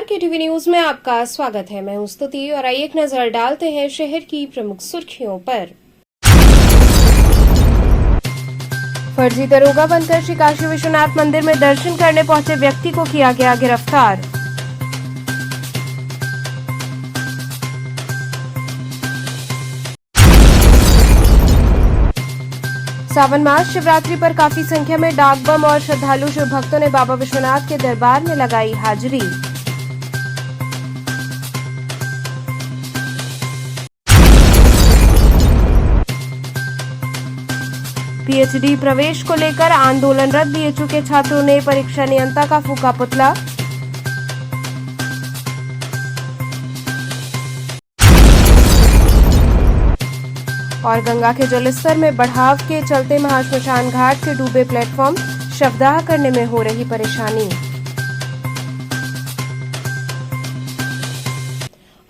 के TV news में आपका स्वागत है। मैं हूं स्तुति और आइए एक नजर डालते हैं शहर की प्रमुख सुर्खियों पर। फर्जी दरोगा बनकर श्री काशी विश्वनाथ मंदिर में दर्शन करने पहुंचे व्यक्ति को किया गया गिरफ्तार। सावन मास शिवरात्रि पर काफी संख्या में डाक बम और श्रद्धालु शिव भक्तों ने बाबा विश्वनाथ के दरबार में लगाई हाजिरी। पीएचडी प्रवेश को लेकर आंदोलनरत बीएचयू के छात्रों ने परीक्षा नियंता का फूका पुतला। और गंगा के जलस्तर में बढ़ाव के चलते महाश्मशान घाट के डूबे प्लेटफॉर्म, शवदाह करने में हो रही परेशानी।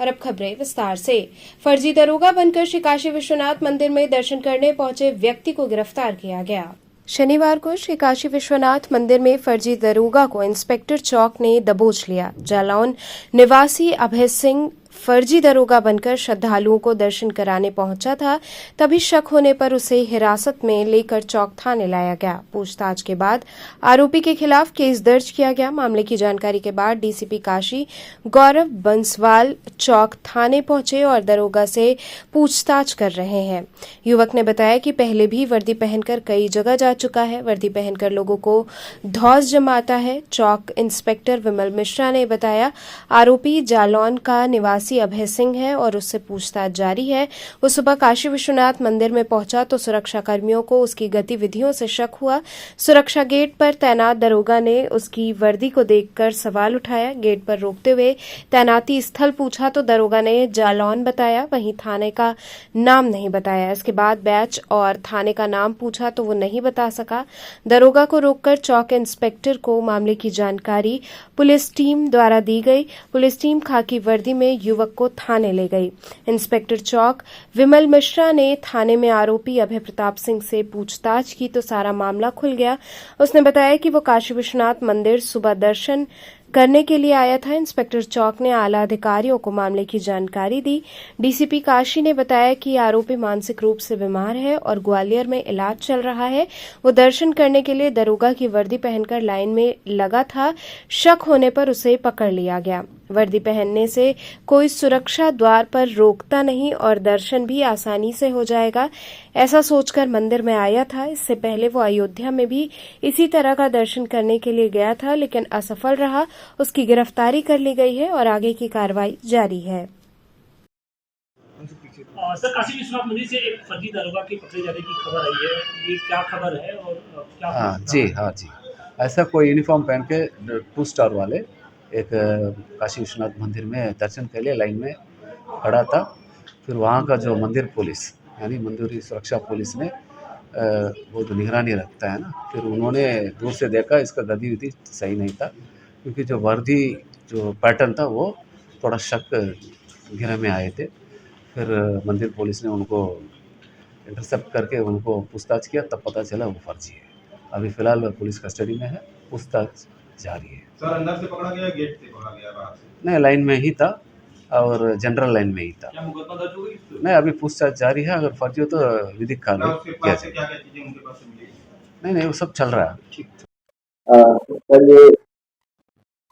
और अब खबरें विस्तार से। फर्जी दरोगा बनकर श्री काशी विश्वनाथ मंदिर में दर्शन करने पहुंचे व्यक्ति को गिरफ्तार किया गया। शनिवार को श्री काशी विश्वनाथ मंदिर में फर्जी दरोगा को इंस्पेक्टर चौक ने दबोच लिया। जालौन निवासी अभय सिंह फर्जी दरोगा बनकर श्रद्धालुओं को दर्शन कराने पहुंचा था। तभी शक होने पर उसे हिरासत में लेकर चौक थाने लाया गया। पूछताछ के बाद आरोपी के खिलाफ केस दर्ज किया गया। मामले की जानकारी के बाद डीसीपी काशी गौरव बंसवाल चौक थाने पहुंचे और दरोगा से पूछताछ कर रहे हैं। युवक ने बताया कि पहले भी वर्दी पहनकर कई जगह जा चुका है। वर्दी पहनकर लोगों को धौस जमाता है। चौक इंस्पेक्टर विमल मिश्रा ने बताया आरोपी जालौन का निवासी अभय सिंह है और उससे पूछताछ जारी है। वो सुबह काशी विश्वनाथ मंदिर में पहुंचा तो सुरक्षा कर्मियों को उसकी गतिविधियों से शक हुआ। सुरक्षा गेट पर तैनात दरोगा ने उसकी वर्दी को देखकर सवाल उठाया। गेट पर रोकते हुए तैनाती स्थल पूछा तो दरोगा ने जालौन बताया, वहीं थाने का नाम नहीं बताया। इसके बाद बैच और थाने का नाम पूछा तो वो नहीं बता सका। दरोगा को रोककर चौक इंस्पेक्टर को मामले की जानकारी पुलिस टीम द्वारा दी गई। पुलिस टीम खाकी वर्दी में युवक को थाने ले गई। इंस्पेक्टर चौक विमल मिश्रा ने थाने में आरोपी अभय प्रताप सिंह से पूछताछ की तो सारा मामला खुल गया। उसने बताया कि वो काशी विश्वनाथ मंदिर सुबह दर्शन करने के लिए आया था। इंस्पेक्टर चौक ने आला अधिकारियों को मामले की जानकारी दी। डीसीपी काशी ने बताया कि आरोपी मानसिक रूप से बीमार है और ग्वालियर में इलाज चल रहा है। वो दर्शन करने के लिए दरोगा की वर्दी पहनकर लाइन में लगा था। शक होने पर उसे पकड़ लिया गया। वर्दी पहनने से कोई सुरक्षा द्वार पर रोकता नहीं और दर्शन भी आसानी से हो जाएगा, ऐसा सोचकर मंदिर में आया था। इससे पहले वो अयोध्या में भी इसी तरह का दर्शन करने के लिए गया था लेकिन असफल रहा। उसकी गिरफ्तारी कर ली गई है और आगे की कार्रवाई जारी है। सर, काशी विश्वनाथ मंदिर से एक फर्जी दरोगा के पकड़े जाने की खबर आई है, ये क्या खबर है और क्या? हाँ जी, ऐसा कोई यूनिफॉर्म पहन के 2 स्टार वाले एक काशी विश्वनाथ मंदिर में दर्शन के लिए लाइन में खड़ा था। फिर वहाँ का जो मंदिर पुलिस यानी मंदिर सुरक्षा पुलिस ने वो जो निगरानी रखता है ना, फिर उन्होंने दूर से देखा इसका गतिविधि सही नहीं था, क्योंकि जो वर्दी जो पैटर्न था वो थोड़ा शक घेरे में आए थे। फिर मंदिर पुलिस ने उनको इंटरसेप्ट करके उनको पूछताछ किया, तब पता चला वो फर्जी है। अभी फिलहाल पुलिस कस्टडी में है, पूछताछ जारी है। सर, अंदर से पकड़ा गया, गेट से पकड़ा गया, बाहर से? नहीं, लाइन में ही था और जनरल लाइन में ही था। क्या मुकदमा दर्ज हो गई? नहीं, अभी पूछताछ जारी है। अगर फर्जी हो तो विधिक कार्रवाई किया जाए। क्या क्या चीजें उनके पास से मिली? नहीं, वो सब चल रहा है। ठीक। सर, ये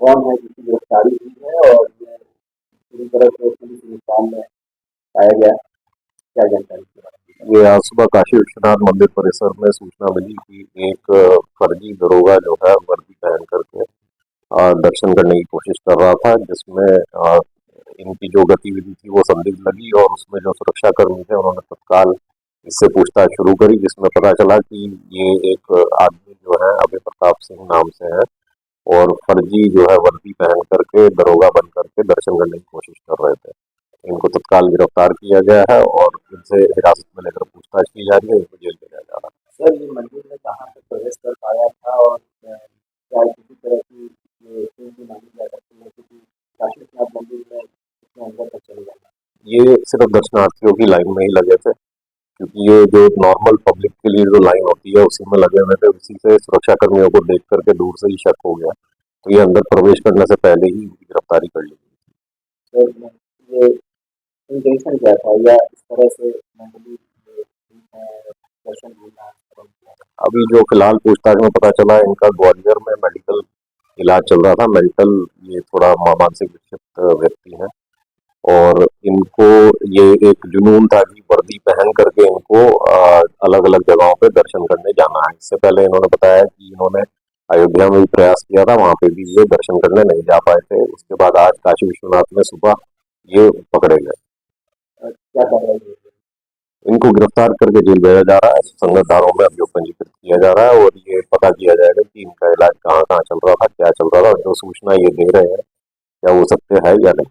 कौन है जिसकी गिरफ्तारी हुई है और ये पूरी तरह से पुलिस यूनिफॉर्म में पाया गया, क्या जानकारी? ये आज सुबह काशी विश्वनाथ मंदिर परिसर में सूचना मिली कि एक फर्जी दरोगा जो है वर्दी पहन करके दर्शन करने की कोशिश कर रहा था, जिसमें इनकी जो गतिविधि थी वो संदिग्ध लगी और उसमें जो सुरक्षा कर्मी थे उन्होंने तत्काल इससे पूछताछ शुरू करी, जिसमें पता चला कि ये एक आदमी जो है अभय प्रताप सिंह नाम से है और फर्जी जो है वर्दी पहन करके दरोगा बन करके दर्शन करने की कोशिश कर रहे थे। इनको तत्काल गिरफ्तार किया गया है और इनसे हिरासत में लेकर पूछताछ की जा रही है। इनको जेल भेजा जा रहा है। सर, ये मंदिर में कहाँ से प्रवेश कर पाया था और क्या किसी तरह की मानी जा सकती है कि काशी विश्वनाथ मंदिर में इसमें अंदर तक चले जाना? ये सिर्फ दर्शनार्थियों की लाइन में ही लगे थे, क्योंकि ये जो नॉर्मल पब्लिक के लिए जो लाइन होती है उसी में लगे हुए थे। उसी से सुरक्षा कर्मियों को देख करके दूर से ही शक हो गया, तो ये अंदर प्रवेश करने से पहले ही इनकी गिरफ्तारी कर ली गई। तो ये इंटेंशन क्या था या इस तरह से मेंटली दर्शन घूमना? अभी जो फिलहाल पूछताछ में पता चला, इनका ग्वालियर में मेडिकल इलाज चल रहा था। मेंटल ये थोड़ा मानसिक विक्षिप्त व्यक्ति है और इनको ये एक जुनून था कि वर्दी पहन करके इनको अलग अलग जगहों पे दर्शन करने जाना है। इससे पहले इन्होंने बताया कि इन्होंने अयोध्या में भी प्रयास किया था, वहां पे भी ये दर्शन करने नहीं जा पाए थे। उसके बाद आज काशी विश्वनाथ में सुबह ये पकड़े गए। क्या कर रहे हैं? इनको गिरफ्तार करके जेल भेजा जा रहा है। संगत धाराओं में अभियोग पंजीकृत किया जा रहा है और ये पता किया जाएगा कि इनका इलाज कहाँ कहाँ चल रहा था, क्या चल रहा था, और जो सूचना ये दे रहे हैं क्या वो सत्य है या नहीं।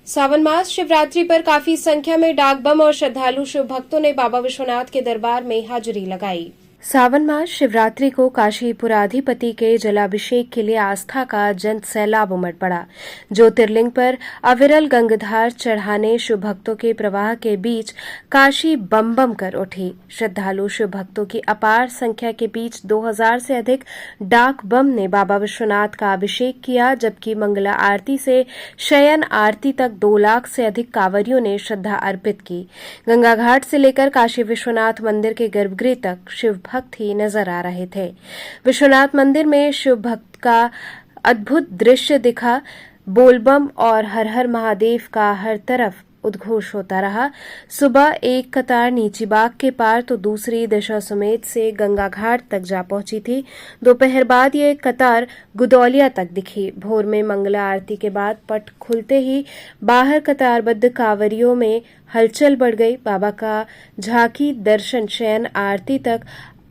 सावन मास शिवरात्रि पर काफी संख्या में डाक बम और श्रद्धालु शिव भक्तों ने बाबा विश्वनाथ के दरबार में हाजिरी लगाई। सावन मास शिवरात्रि को काशीपुराधिपति के जलाभिषेक के लिए आस्था का जन सैलाब उमड़ पड़ा। ज्योतिर्लिंग पर अविरल गंगाधार चढ़ाने शिव भक्तों के प्रवाह के बीच काशी बम बम कर उठी। श्रद्धालु शिव भक्तों की अपार संख्या के बीच 2000 से अधिक डाक बम ने बाबा विश्वनाथ का अभिषेक किया, जबकि मंगला आरती से शयन आरती तक 2 लाख से अधिक कांवरियों ने श्रद्धा अर्पित की। गंगा घाट से लेकर काशी विश्वनाथ मंदिर के गर्भगृह तक शिव भक्त ही नजर आ रहे थे। विश्वनाथ मंदिर में शिव भक्त का अद्भुत दृश्य दिखा। बोलबम और हर हर महादेव का हर तरफ उद्घोष होता रहा। सुबह एक कतार नीची बाग के पार तो दूसरी दशा समेत से गंगा घाट तक जा पहुंची थी। दोपहर बाद ये कतार गुदौलिया तक दिखी। भोर में मंगला आरती के बाद पट खुलते ही बाहर कतारबद्ध कांवरियों में हलचल बढ़ गई। बाबा का झांकी दर्शन शयन आरती तक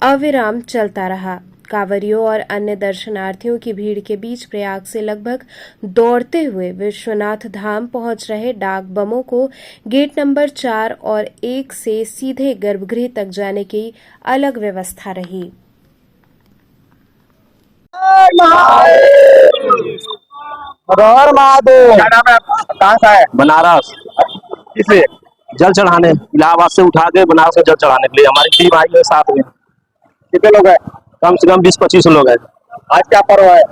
अविराम चलता रहा। कांवरियों और अन्य दर्शनार्थियों की भीड़ के बीच प्रयाग से लगभग दौड़ते हुए विश्वनाथ धाम पहुंच रहे डाक बमों को गेट नंबर 4 और 1 से सीधे गर्भगृह तक जाने की अलग व्यवस्था रही। हर महादेव। क्या नाम है? कहाँ से है? बनारस। किसे? जल चढ़ाने। इलाहाबाद से उठा के बनारस में जल चढ़ाने के लिए हमारी टीम आई है साथ में। कितने लोग हैं? कम से कम 20-25 लोग हैं। आज क्या पर्व है?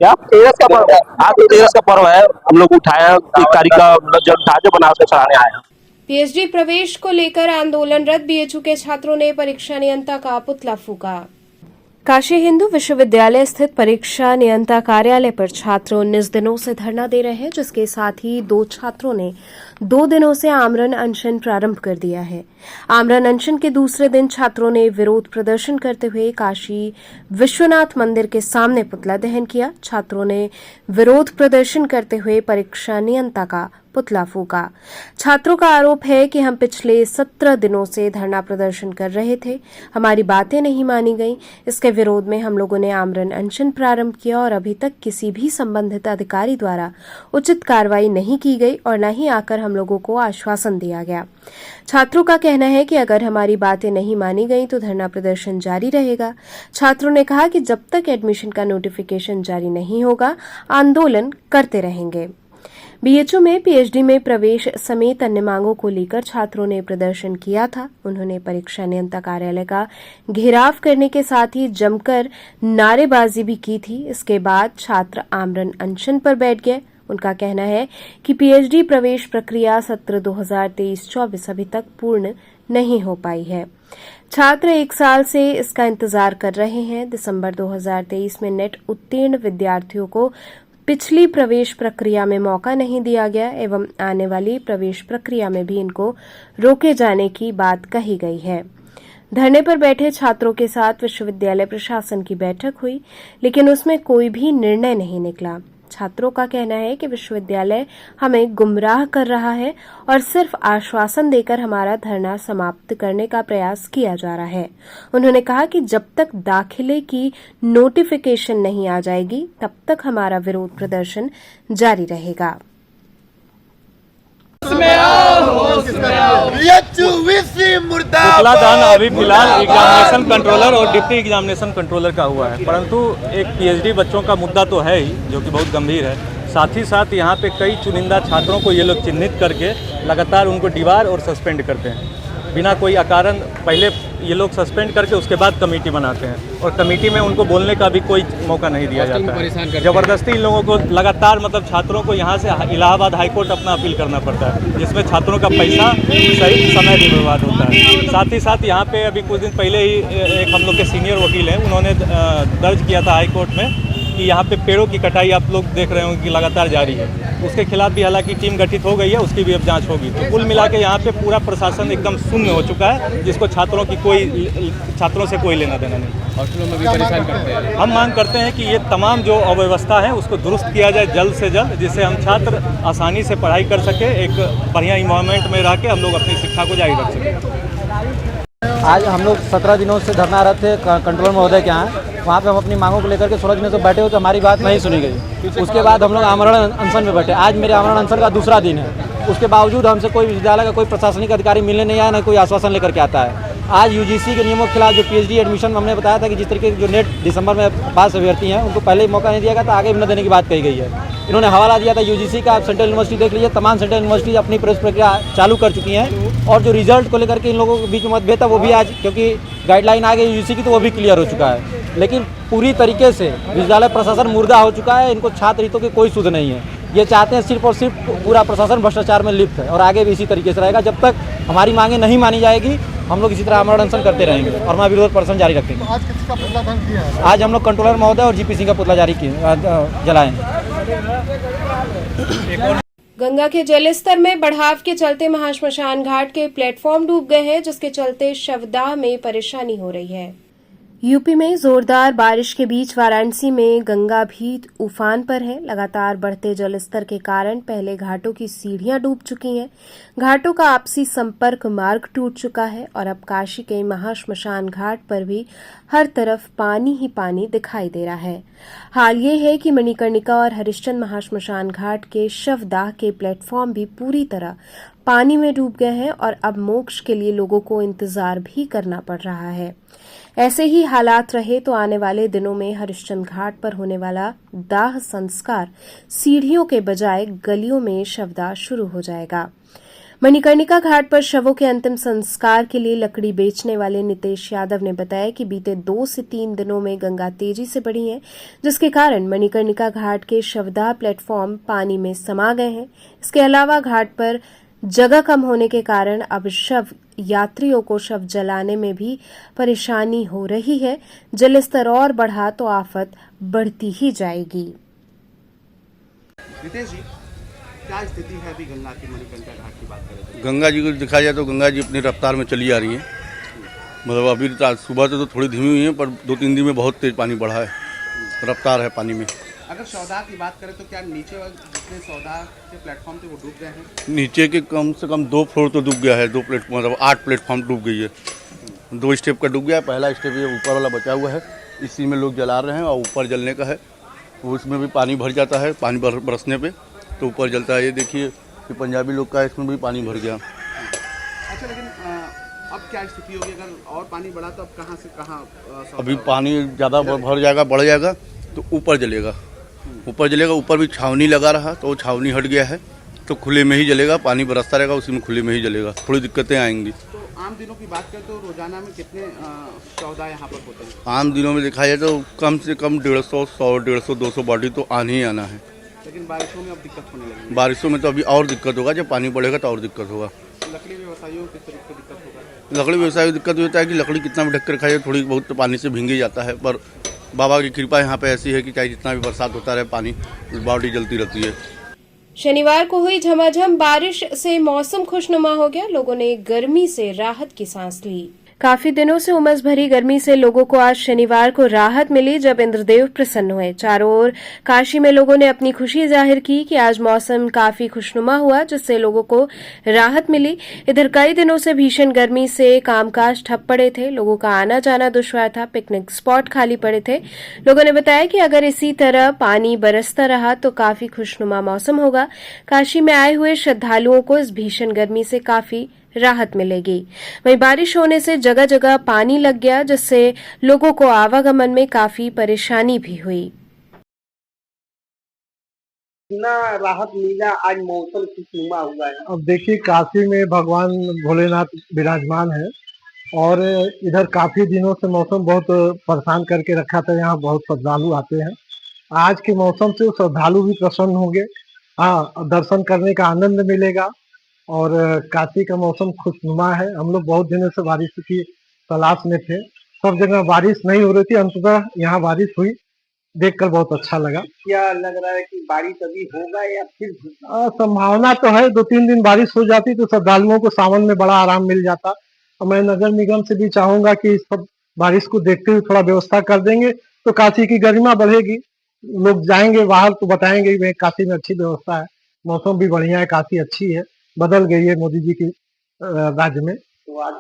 क्या? तेरस का पर्व है। आज तो तेरस का पर्व है। हम लोग उठाया 1 तारीख का जल उठा के बनारस में चढ़ाने आए हैं। पीएचडी प्रवेश को लेकर आंदोलनरत बीएचयू के छात्रों ने परीक्षा नियंता का पुतला फूका। काशी हिंदू विश्वविद्यालय स्थित परीक्षा नियंता कार्यालय पर छात्र 19 दिनों से धरना दे रहे हैं, जिसके साथ ही 2 छात्रों ने 2 दिनों से आमरण अनशन प्रारंभ कर दिया है। आमरण अनशन के दूसरे दिन छात्रों ने विरोध प्रदर्शन करते हुए काशी विश्वनाथ मंदिर के सामने पुतला दहन किया। छात्रों ने विरोध प्रदर्शन करते हुए परीक्षा नियंता का पुतला फूका। छात्रों का आरोप है कि हम पिछले 17 दिनों से धरना प्रदर्शन कर रहे थे, हमारी बातें नहीं मानी गईं। इसके विरोध में हम लोगों ने आमरण अनशन प्रारंभ किया और अभी तक किसी भी संबंधित अधिकारी द्वारा उचित कार्रवाई नहीं की गई और न ही आकर हम लोगों को आश्वासन दिया गया। छात्रों का कहना है कि अगर हमारी बातें नहीं मानी गई तो धरना प्रदर्शन जारी रहेगा। छात्रों ने कहा कि जब तक एडमिशन का नोटिफिकेशन जारी नहीं होगा, आंदोलन करते रहेंगे। बीएचयू में पीएचडी में प्रवेश समेत अन्य मांगों को लेकर छात्रों ने प्रदर्शन किया था। उन्होंने परीक्षा नियंता कार्यालय का घेराव करने के साथ ही जमकर नारेबाजी भी की थी। इसके बाद छात्र आमरण अनशन पर बैठ गए। उनका कहना है कि पीएचडी प्रवेश प्रक्रिया सत्र 2023-24 अभी तक पूर्ण नहीं हो पाई है। छात्र 1 साल से इसका इंतजार कर रहे हैं। दिसंबर 2023 में नेट उत्तीर्ण विद्यार्थियों को पिछली प्रवेश प्रक्रिया में मौका नहीं दिया गया एवं आने वाली प्रवेश प्रक्रिया में भी इनको रोके जाने की बात कही गई है। धरने पर बैठे छात्रों के साथ विश्वविद्यालय प्रशासन की बैठक हुई, लेकिन उसमें कोई भी निर्णय नहीं निकला। छात्रों का कहना है कि विश्वविद्यालय हमें गुमराह कर रहा है और सिर्फ आश्वासन देकर हमारा धरना समाप्त करने का प्रयास किया जा रहा है। उन्होंने कहा कि जब तक दाखिले की नोटिफिकेशन नहीं आ जाएगी, तब तक हमारा विरोध प्रदर्शन जारी रहेगा। पुतला दान अभी फिलहाल एग्जामिनेशन कंट्रोलर और डिप्टी एग्जामिनेशन कंट्रोलर का हुआ है, परंतु एक पीएचडी बच्चों का मुद्दा तो है ही, जो कि बहुत गंभीर है। साथ ही साथ यहाँ पे कई चुनिंदा छात्रों को ये लोग चिन्हित करके लगातार उनको डिबार और सस्पेंड करते हैं। बिना कोई अकारण पहले ये लोग सस्पेंड करके उसके बाद कमेटी बनाते हैं और कमेटी में उनको बोलने का भी कोई मौका नहीं दिया जाता है। ज़बरदस्ती इन लोगों को लगातार मतलब छात्रों को यहाँ से इलाहाबाद हाईकोर्ट अपना अपील करना पड़ता है, जिसमें छात्रों का पैसा सही समय भी बर्बाद होता है। साथ ही साथ यहाँ पे अभी कुछ दिन पहले ही एक हम लोग के सीनियर वकील हैं, उन्होंने दर्ज किया था हाईकोर्ट में कि यहाँ पे पेड़ों की कटाई आप लोग देख रहे होंगे कि लगातार जारी है। उसके खिलाफ भी हालांकि टीम गठित हो गई है, उसकी भी अब जांच होगी। तो कुल मिला के यहाँ पे पूरा प्रशासन एकदम शून्य हो चुका है, जिसको छात्रों से कोई लेना देना नहीं। हॉस्टलों में भी परेशान करते हैं। हम मांग करते हैं कि ये तमाम जो अव्यवस्था है उसको दुरुस्त किया जाए जल्द से जल्द, जिससे हम छात्र आसानी से पढ़ाई कर सके, एक बढ़िया इन्वायरमेंट में रह के हम लोग अपनी शिक्षा को जारी रख सकें। आज हम लोग 17 दिनों से धरना रहे थे कंट्रोलर महोदय के यहाँ। वहाँ पे हम अपनी मांगों को लेकर के 16 दिनों से बैठे हुए तो हमारी बात नहीं सुनी गई। उसके बाद हम लोग आमरण अनशन में बैठे। आज मेरे आमरण अनशन का दूसरा दिन है। उसके बावजूद हमसे कोई विश्वविद्यालय का कोई प्रशासनिक अधिकारी मिलने नहीं आया, न कोई आश्वासन लेकर के आता है। आज यूजीसी के नियमों के खिलाफ जो पीएचडी एडमिशन हमने बताया था कि जिस तरीके जो नेट दिसंबर में पास अभ्यर्थी हैं उनको पहले ही मौका नहीं दिया गया था, आगे भी न देने की बात कही गई है। इन्होंने हवाला दिया था यूजीसी का। आप सेंट्रल यूनिवर्सिटी देख लीजिए, तमाम सेंट्रल यूनिवर्सिटी अपनी प्रवेश प्रक्रिया चालू कर चुकी हैं और जो रिजल्ट को लेकर के इन लोगों के बीच में मतभेद था वो भी आज, क्योंकि गाइडलाइन आ गई यूजीसी की, तो वो भी क्लियर हो चुका है। लेकिन पूरी तरीके से विश्वविद्यालय प्रशासन मुर्दा हो चुका है। इनको छात्र हितों की कोई सुध नहीं है। ये चाहते हैं सिर्फ और सिर्फ पूरा प्रशासन भ्रष्टाचार में लिप्त है और आगे भी इसी तरीके से रहेगा। जब तक हमारी मांगें नहीं मानी जाएगी हम लोग इसी तरह आमरण अनशन करते रहेंगे और हमारा विरोध प्रदर्शन जारी रखेंगे। आज किसका पुतला दहन किया है? आज हम लोग कंट्रोलर महोदय और जीपी सिंह का पुतला जारी किए जलाएं। गंगा के जलस्तर में बढ़ाव के चलते महाश्मशान घाट के प्लेटफॉर्म डूब गए हैं, जिसके चलते शवदाह में परेशानी हो रही है। यूपी में जोरदार बारिश के बीच वाराणसी में गंगा भी उफान पर है। लगातार बढ़ते जलस्तर के कारण पहले घाटों की सीढ़ियां डूब चुकी हैं, घाटों का आपसी संपर्क मार्ग टूट चुका है और अब काशी के महाश्मशान घाट पर भी हर तरफ पानी ही पानी दिखाई दे रहा है। हाल ये है कि मणिकर्णिका और हरिश्चंद्र महाश्मशान घाट के शवदाह के प्लेटफॉर्म भी पूरी तरह पानी में डूब गए हैं और अब मोक्ष के लिए लोगों को इंतजार भी करना पड़ रहा है। ऐसे ही हालात रहे तो आने वाले दिनों में हरिश्चंद्र घाट पर होने वाला दाह संस्कार सीढ़ियों के बजाय गलियों में शवदाह शुरू हो जाएगा। मणिकर्णिका घाट पर शवों के अंतिम संस्कार के लिए लकड़ी बेचने वाले नितेश यादव ने बताया कि बीते 2 से 3 दिनों में गंगा तेजी से बढ़ी है, जिसके कारण मणिकर्णिका घाट के शवदाह प्लेटफॉर्म पानी में समा गए हैं। इसके अलावा घाट पर जगह कम होने के कारण अब यात्रियों को शव जलाने में भी परेशानी हो रही है। जलस्तर और बढ़ा तो आफत बढ़ती ही जाएगी। नितेश जी, क्या स्थिति है अभी गंगा की मणिकर्णिका घाट की बात करें तो? गंगा जी को दिखाया जाए तो गंगा जी अपनी रफ्तार में चली आ रही है। मतलब अभी सुबह से तो थोड़ी धीमी हुई है, पर 2-3 दिन में बहुत तेज पानी बढ़ा है, रफ्तार है पानी में। अगर शवदाह की बात करें तो क्या नीचे जितने शवदाह के प्लेटफॉर्म थे वो डूब गए हैं? नीचे के कम से कम 2 फ्लोर तो डूब गया है, 2 प्लेटफॉर्म मतलब 8 प्लेटफॉर्म डूब गई है। 2 स्टेप का डूब गया है। पहला स्टेप ये ऊपर वाला बचा हुआ है, इसी में लोग जला रहे हैं और ऊपर जलने का है, उसमें भी पानी भर जाता है। पानी बरसने पे तो ऊपर जलता है। ये देखिए कि पंजाबी लोग का इसमें भी पानी भर गया। अच्छा, लेकिन अब क्या स्थिति होगी अगर और पानी बढ़ा तो अब कहाँ से कहाँ? अभी पानी ज़्यादा भर जाएगा, बढ़ जाएगा तो ऊपर जलेगा। ऊपर भी छावनी लगा रहा तो वो छावनी हट गया है, तो खुले में ही जलेगा। पानी बरसता रहेगा, उसी में खुले में ही जलेगा। थोड़ी दिक्कतें आएंगी। तो आम दिनों की बात करें तो रोजाना में कितने शवदाह यहाँ पर होते हैं? आम दिनों में देखा जाए तो कम से कम 150, 100, 150, 200 बॉडी तो आना ही आना है। लेकिन बारिशों में अब दिक्कत होने लगी। बारिशों में तो अभी और दिक्कत होगा, जब पानी बढ़ेगा तो और दिक्कत होगा। लकड़ी व्यवसायियों को किस तरीके से दिक्कत होगा? लकड़ी व्यवसाय की दिक्कत होता है कि लकड़ी कितना भी ढक कर रखा जाए, थोड़ी बहुत तो पानी से भींग ही जाता है। पर बाबा की कृपा यहाँ पे ऐसी है कि चाहे जितना भी बरसात होता रहे, पानी बॉडी जलती रहती है। शनिवार को हुई झमाझम बारिश से मौसम खुशनुमा हो गया। लोगों ने गर्मी से राहत की सांस ली। काफी दिनों से उमस भरी गर्मी से लोगों को आज शनिवार को राहत मिली, जब इंद्रदेव प्रसन्न हुए। चारों ओर काशी में लोगों ने अपनी खुशी जाहिर की कि आज मौसम काफी खुशनुमा हुआ, जिससे लोगों को राहत मिली। इधर कई दिनों से भीषण गर्मी से कामकाज ठप पड़े थे, लोगों का आना जाना दुश्वार था, पिकनिक स्पॉट खाली पड़े थे। लोगों ने बताया कि अगर इसी तरह पानी बरसता रहा तो काफी खुशनुमा मौसम होगा। काशी में आए हुए श्रद्धालुओं को इस भीषण गर्मी से काफी राहत मिलेगी। वहीं बारिश होने से जगह जगह पानी लग गया, जिससे लोगों को आवागमन में काफी परेशानी भी हुई। कितना राहत मिला, आज मौसम खुशनुमा हुआ है। अब देखिए काशी में भगवान भोलेनाथ विराजमान है और इधर काफी दिनों से मौसम बहुत परेशान करके रखा था। यहाँ बहुत श्रद्धालु आते हैं। आज के मौसम से श्रद्धालु भी प्रसन्न होंगे। हाँ, दर्शन करने का आनंद मिलेगा और काशी का मौसम खुशनुमा है। हम लोग बहुत दिनों से बारिश की तलाश में थे। सब जगह बारिश नहीं हो रही थी, अंततः यहाँ बारिश हुई, देखकर बहुत अच्छा लगा। क्या लग रहा है कि बारिश अभी होगा या फिर संभावना तो है 2-3 दिन बारिश हो जाती तो श्रद्धालुओं को सावन में बड़ा आराम मिल जाता। और मैं नगर निगम से भी चाहूंगा कि इस सब बारिश को देखते हुए थोड़ा व्यवस्था कर देंगे तो काशी की गरिमा बढ़ेगी। लोग जाएंगे बाहर तो बताएंगे कि काशी में अच्छी व्यवस्था है, मौसम भी बढ़िया है, काशी अच्छी है, बदल गई है मोदी जी की राज्य में। तो आज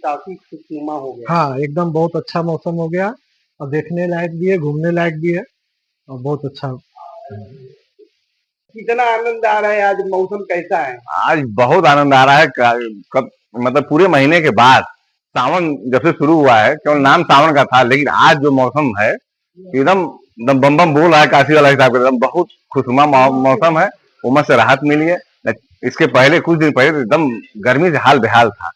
काफी खुशनुमा हो गया। हाँ, एकदम बहुत अच्छा मौसम हो गया और देखने लायक भी है, घूमने लायक भी है और बहुत अच्छा। कितना आनंद आ रहा है, आज मौसम कैसा है? आज बहुत आनंद आ रहा है। कब मतलब पूरे महीने के बाद सावन जब से शुरू हुआ है, केवल नाम सावन का था, लेकिन आज जो मौसम है एकदम बम बम बोल रहा है काशी वाला हिसाब एकदम बहुत खुशनुमा मौसम है। उमस से राहत मिली है। इसके पहले कुछ दिन पहले तो एकदम गर्मी से हाल बेहाल था।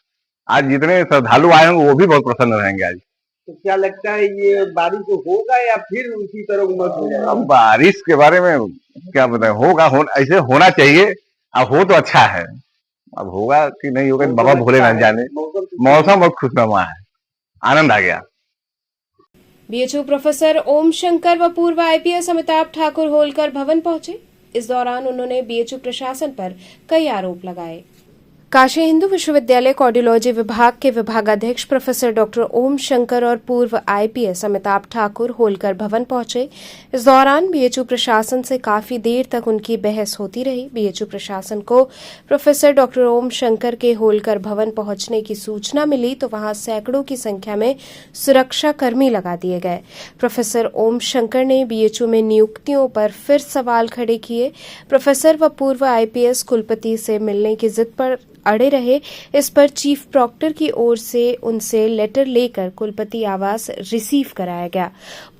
आज जितने श्रद्धालु आए होंगे वो भी बहुत प्रसन्न रहेंगे आज। तो क्या लगता है ये बारिश होगा या फिर उसी तरह उमस हो जाएगा? अब बारिश के बारे में क्या बताएं, होगा ऐसे होना चाहिए। अब हो तो अच्छा है, अब होगा कि नहीं होगा बाबा भोलेनाथ जाने। मौसम बहुत खुशनुमा है, आनंद आ गया। बीएचयू प्रोफेसर ओम शंकर व पूर्व आईपीएस अमिताभ ठाकुर होलकर भवन पहुंचे। इस दौरान उन्होंने बीएचयू प्रशासन पर कई आरोप लगाए। काशी हिंदू विश्वविद्यालय कार्डियोलॉजी विभाग के विभागाध्यक्ष प्रोफेसर डॉक्टर ओम शंकर और पूर्व आईपीएस अमिताभ ठाकुर होलकर भवन पहुंचे। इस दौरान बीएचयू प्रशासन से काफी देर तक उनकी बहस होती रही। बीएचयू प्रशासन को प्रोफेसर डॉक्टर ओम शंकर के होलकर भवन पहुंचने की सूचना मिली तो वहां सैकड़ों की संख्या में सुरक्षा कर्मी लगा दिए गए। प्रोफेसर ओम शंकर ने बीएचयू में नियुक्तियों पर फिर सवाल खड़े किए। प्रोफेसर व पूर्व आईपीएस कुलपति से मिलने की जिद पर अड़े रहे। इस पर चीफ प्रॉक्टर की ओर से उनसे लेटर लेकर कुलपति आवास रिसीव कराया गया।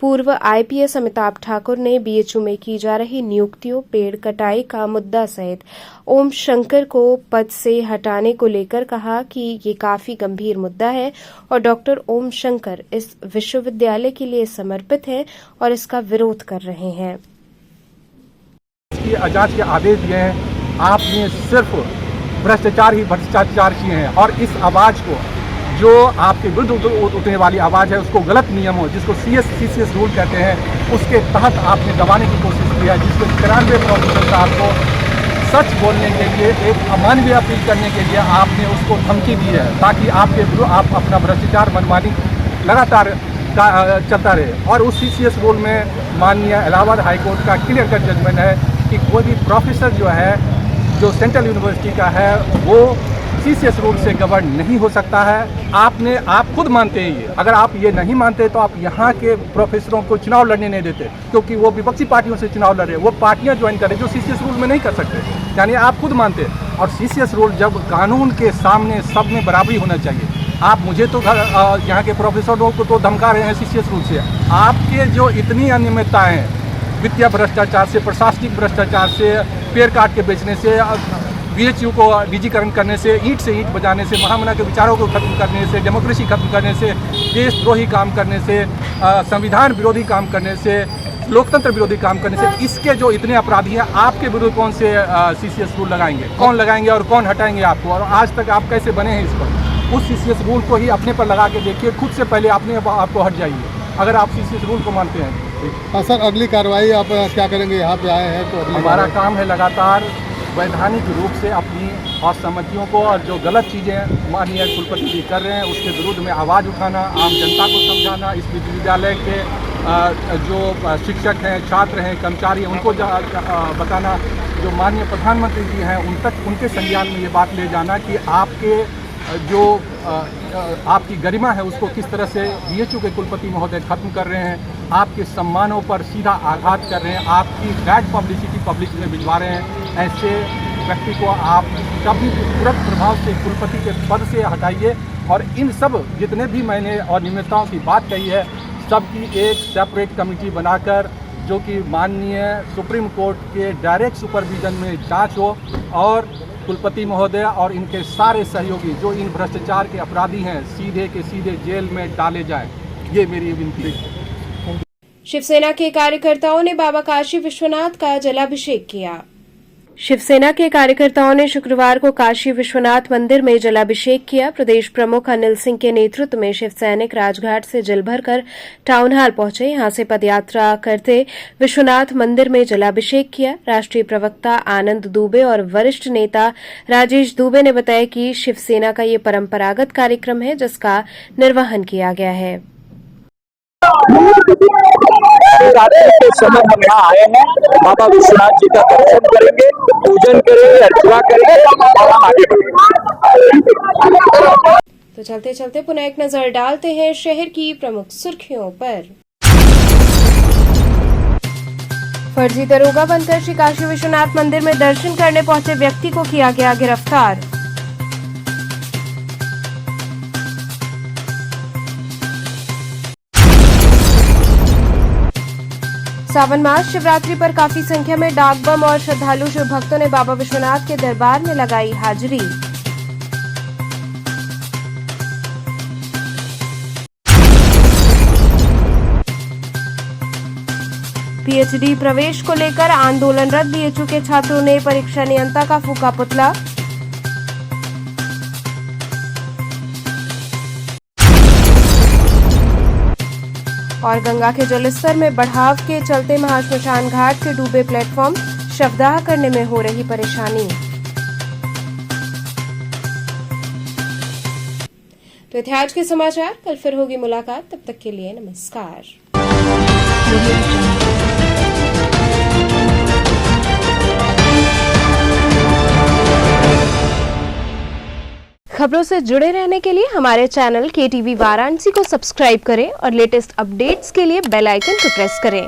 पूर्व आईपीएस अमिताभ ठाकुर ने बीएचयू में की जा रही नियुक्तियों, पेड़ कटाई का मुद्दा सहित ओम शंकर को पद से हटाने को लेकर कहा कि ये काफी गंभीर मुद्दा है और डॉक्टर ओम शंकर इस विश्वविद्यालय के लिए समर्पित हैं और इसका विरोध कर रहे हैं। जांच के आदेश दिए हैं, आपने सिर्फ भ्रष्टाचार ही भ्रष्टाचार किए हैं और इस आवाज़ को जो आपके विरुद्ध उठने वाली आवाज़ है उसको गलत नियम हो जिसको सीसीएस रूल कहते हैं उसके तहत आपने दबाने की कोशिश की है, जिसको 93% साहब को सच बोलने के लिए एक अमानवीय अपील करने के लिए आपने उसको धमकी दी है ताकि आप अपना भ्रष्टाचार मनमानी लगातार चलता रहे। और उस सीसीएस रूल में माननीय इलाहाबाद हाईकोर्ट का क्लियर कट जजमेंट है कि कोई भी प्रोफेसर जो है जो सेंट्रल यूनिवर्सिटी का है वो सीसीएस रूल से गवर्न नहीं हो सकता है। आप खुद मानते हैं ये, अगर आप ये नहीं मानते तो आप यहाँ के प्रोफेसरों को चुनाव लड़ने नहीं देते क्योंकि वो विपक्षी पार्टियों से चुनाव लड़ रहे हैं, वो पार्टियाँ ज्वाइन करें जो सीसीएस रूल में नहीं कर सकते, यानी आप खुद मानते हैं। और सीसीएस रूल जब कानून के सामने सब में बराबरी होना चाहिए। आप मुझे तो यहाँ के प्रोफेसरों को तो धमका रहे हैं सीसीएस रूल से। आपके जो इतनी अनियमितताएँ हैं, वित्तीय भ्रष्टाचार से, प्रशासनिक भ्रष्टाचार से, पेड़ काट के बेचने से, बीएचयू को निजीकरण करने से, ईंट से ईंट बजाने से, महामना के विचारों को खत्म करने से, डेमोक्रेसी खत्म करने से, देशद्रोही काम करने से, संविधान विरोधी काम करने से, लोकतंत्र विरोधी काम करने से, इसके जो इतने अपराधी हैं आपके विरुद्ध कौन से सीसीएस रूल लगाएंगे, कौन लगाएंगे और कौन हटाएंगे आपको? और आज तक आप कैसे बने हैं इस पर? उस सीसीएस रूल को ही अपने पर लगा के देखिए, खुद से पहले आपको हट जाइए अगर आप सीसीएस रूल को मानते हैं। हाँ सर, अगली कार्रवाई आप क्या करेंगे? यहाँ पे आए हैं तो हमारा काम है लगातार वैधानिक रूप से अपनी असहमतियों को और जो गलत चीज़ें माननीय कुलपति जी कर रहे हैं उसके विरुद्ध में आवाज़ उठाना, आम जनता को समझाना, इस विश्वविद्यालय के जो शिक्षक हैं, छात्र हैं, कर्मचारी हैं, उनको बताना, जो माननीय प्रधानमंत्री जी हैं उन तक उनके संज्ञान में ये बात ले जाना कि आपके जो आपकी गरिमा है उसको किस तरह से बीएचयू के कुलपति महोदय खत्म कर रहे हैं, आपके सम्मानों पर सीधा आघात कर रहे हैं, आपकी बैड पब्लिसिटी पब्लिक में भिजवा रहे हैं। ऐसे व्यक्ति को आप कभी भी तुरंत प्रभाव से कुलपति के पद से हटाइए और इन सब जितने भी मैंने अनियमितताओं की बात कही है सबकी एक सेपरेट कमेटी बनाकर जो कि माननीय सुप्रीम कोर्ट के डायरेक्ट सुपरविजन में जांच हो और कुलपति महोदय और इनके सारे सहयोगी जो इन भ्रष्टाचार के अपराधी हैं सीधे के सीधे जेल में डाले जाएं, ये मेरी विनती है। शिवसेना के कार्यकर्ताओं ने बाबा काशी विश्वनाथ का जलाभिषेक किया। शिवसेना के कार्यकर्ताओं ने शुक्रवार को काशी विश्वनाथ मंदिर में जलाभिषेक किया। प्रदेश प्रमुख अनिल सिंह के नेतृत्व में शिव सैनिक राजघाट से जल भरकर टाउन हॉल पहुंचे। यहां से पदयात्रा करते विश्वनाथ मंदिर में जलाभिषेक किया। राष्ट्रीय प्रवक्ता आनंद दुबे और वरिष्ठ नेता राजेश दुबे ने बताया कि शिवसेना का ये परंपरागत कार्यक्रम है जिसका निर्वहन किया गया है। के समय हम यहाँ आए हैं, बाबा विश्वनाथ जी का दर्शन करेंगे, पूजन करेंगे, अर्चना करेंगे और हम आगे बढ़ेंगे। तो चलते चलते पुनः एक नजर डालते हैं शहर की प्रमुख सुर्खियों पर। फर्जी दरोगा बनकर श्री काशी विश्वनाथ मंदिर में दर्शन करने पहुंचे व्यक्ति को किया गया गिरफ्तार। सावन मास शिवरात्रि पर काफी संख्या में डाक बम और श्रद्धालु शिव भक्तों ने बाबा विश्वनाथ के दरबार में लगाई हाजिरी। पीएचडी प्रवेश को लेकर आंदोलनरत बीएचयू के छात्रों ने परीक्षा नियंता का फूका पुतला। और गंगा के जलस्तर में बढ़ाव के चलते महाश्मशान घाट के डूबे प्लेटफॉर्म शवदाह करने में हो रही परेशानी। तो थे आज के समाचार, कल फिर होगी मुलाकात, तब तक के लिए नमस्कार। खबरों से जुड़े रहने के लिए हमारे चैनल KTV वाराणसी को सब्सक्राइब करें और लेटेस्ट अपडेट्स के लिए बेल आइकन को प्रेस करें।